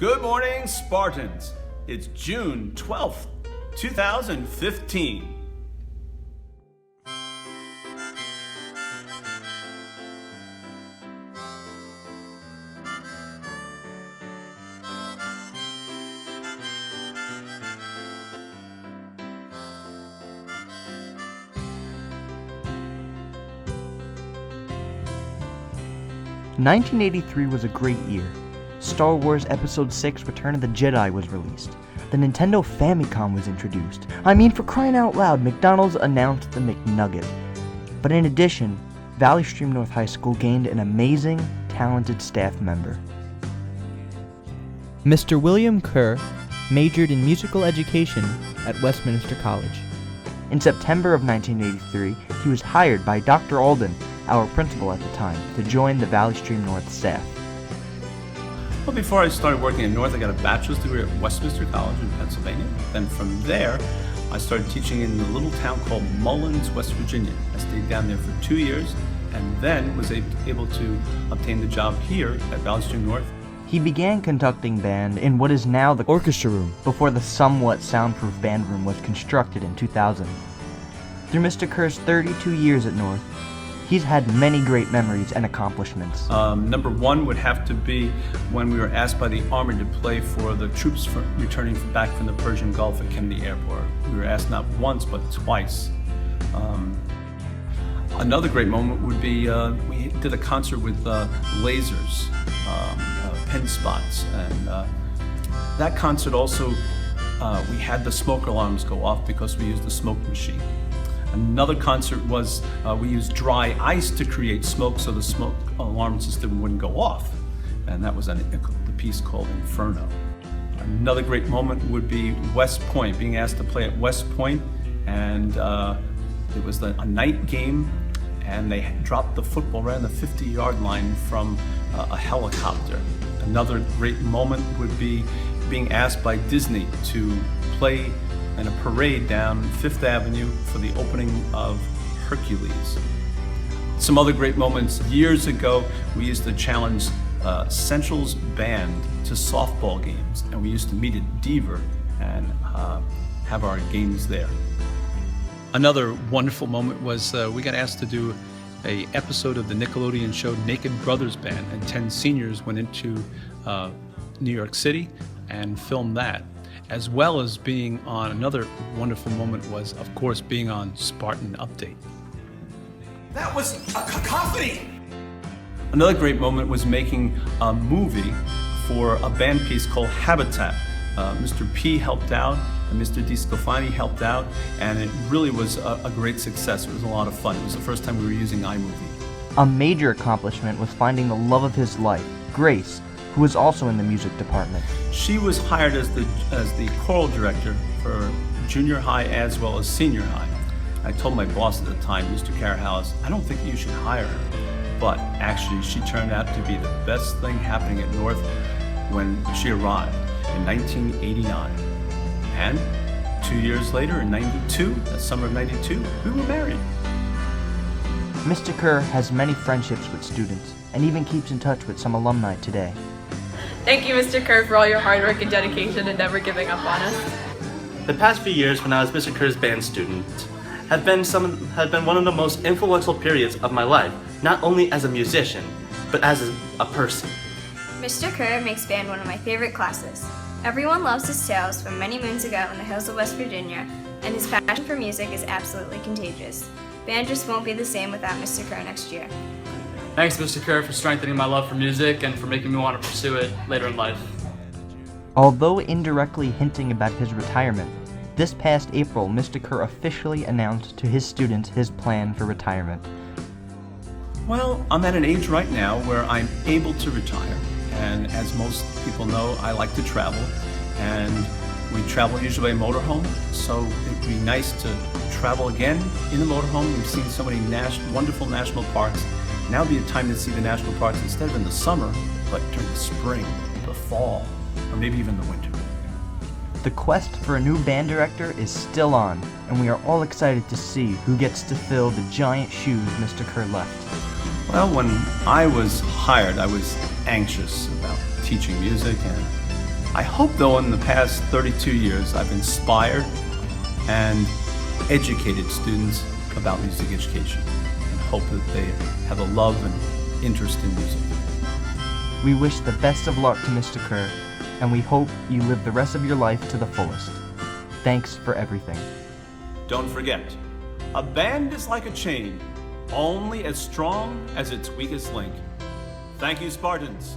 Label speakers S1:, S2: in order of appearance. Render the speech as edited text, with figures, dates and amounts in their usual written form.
S1: Good morning, Spartans. It's June 12th, 2015.
S2: "1983 was a great year. Star Wars Episode 6 Return of the Jedi was released. The Nintendo Famicom was introduced. I mean, for crying out loud, McDonald's announced the McNugget. But in addition, Valley Stream North High School gained an amazing, talented staff member. Mr. William Kerr majored in musical education at Westminster College. In September of 1983, he was hired by Dr. Alden, our principal at the time, to join the Valley Stream North staff.
S1: Well, before I started working at North, I got a bachelor's degree at Westminster College in Pennsylvania. Then from there, I started teaching in a little town called Mullins, West Virginia. I stayed down there for 2 years and then was able to obtain the job here at Valley Stream North.
S2: He began conducting band in what is now the orchestra room before the somewhat soundproof band room was constructed in 2000. Through Mr. Kerr's 32 years at North, he's had many great memories and accomplishments.
S1: Number one would have to be when we were asked by the Army to play for the troops returning back from the Persian Gulf at Kennedy Airport. We were asked not once, but twice. Another great moment would be we did a concert with lasers, pin spots, and that concert also, we had the smoke alarms go off because we used the smoke machine. Another concert was we used dry ice to create smoke so the smoke alarm system wouldn't go off. And that was the piece called Inferno. Another great moment would be West Point, being asked to play at West Point. And it was a night game, and they dropped the football right on the 50-yard line from a helicopter. Another great moment would be being asked by Disney to play in a parade down Fifth Avenue for the opening of Hercules. Some other great moments. Years ago, we used to challenge Central's band to softball games, and we used to meet at Deaver and have our games there. Another wonderful moment was we got asked to do an episode of the Nickelodeon show Naked Brothers Band, and 10 seniors went into New York City and filmed that. As well as being on, another wonderful moment was, of course, being on Spartan Update.
S3: That was a cacophony!
S1: Another great moment was making a movie for a band piece called Habitat. Mr. P helped out, and Mr. DiScofani helped out, and it really was a great success. It was a lot of fun. It was the first time we were using iMovie.
S2: A major accomplishment was finding the love of his life, Grace, who was also in the music department.
S1: She was hired as the choral director for junior high as well as senior high. I told my boss at the time, Mr. Kerr, I don't think you should hire her. But actually, she turned out to be the best thing happening at North when she arrived in 1989. And 2 years later, in 92, that summer of 92, we were married.
S2: Mr. Kerr has many friendships with students and even keeps in touch with some alumni today.
S4: Thank you, Mr. Kerr, for all your hard work and dedication and never giving up on us.
S5: The past few years when I was Mr. Kerr's band student have been one of the most influential periods of my life, not only as a musician, but as a person.
S6: Mr. Kerr makes band one of my favorite classes. Everyone loves his tales from many moons ago in the hills of West Virginia, and his passion for music is absolutely contagious. Band just won't be the same without Mr. Kerr next year.
S7: Thanks, Mr. Kerr, for strengthening my love for music and for making me want to pursue it later in life.
S2: Although indirectly hinting about his retirement, this past April, Mr. Kerr officially announced to his students his plan for retirement.
S1: Well, I'm at an age right now where I'm able to retire, and as most people know, I like to travel, and we travel usually by motorhome, so it'd be nice to travel again in a motorhome. We've seen so many wonderful national parks. Now would be a time to see the national parks instead of in the summer, but during the spring, the fall, or maybe even the winter.
S2: The quest for a new band director is still on, and we are all excited to see who gets to fill the giant shoes Mr. Kerr left.
S1: Well, when I was hired, I was anxious about teaching music, and I hope, though, in the past 32 years, I've inspired and educated students about music education, and hope that they have a love and interest in music.
S2: We wish the best of luck to Mr. Kerr, and we hope you live the rest of your life to the fullest. Thanks for everything.
S1: Don't forget, a band is like a chain, only as strong as its weakest link. Thank you, Spartans.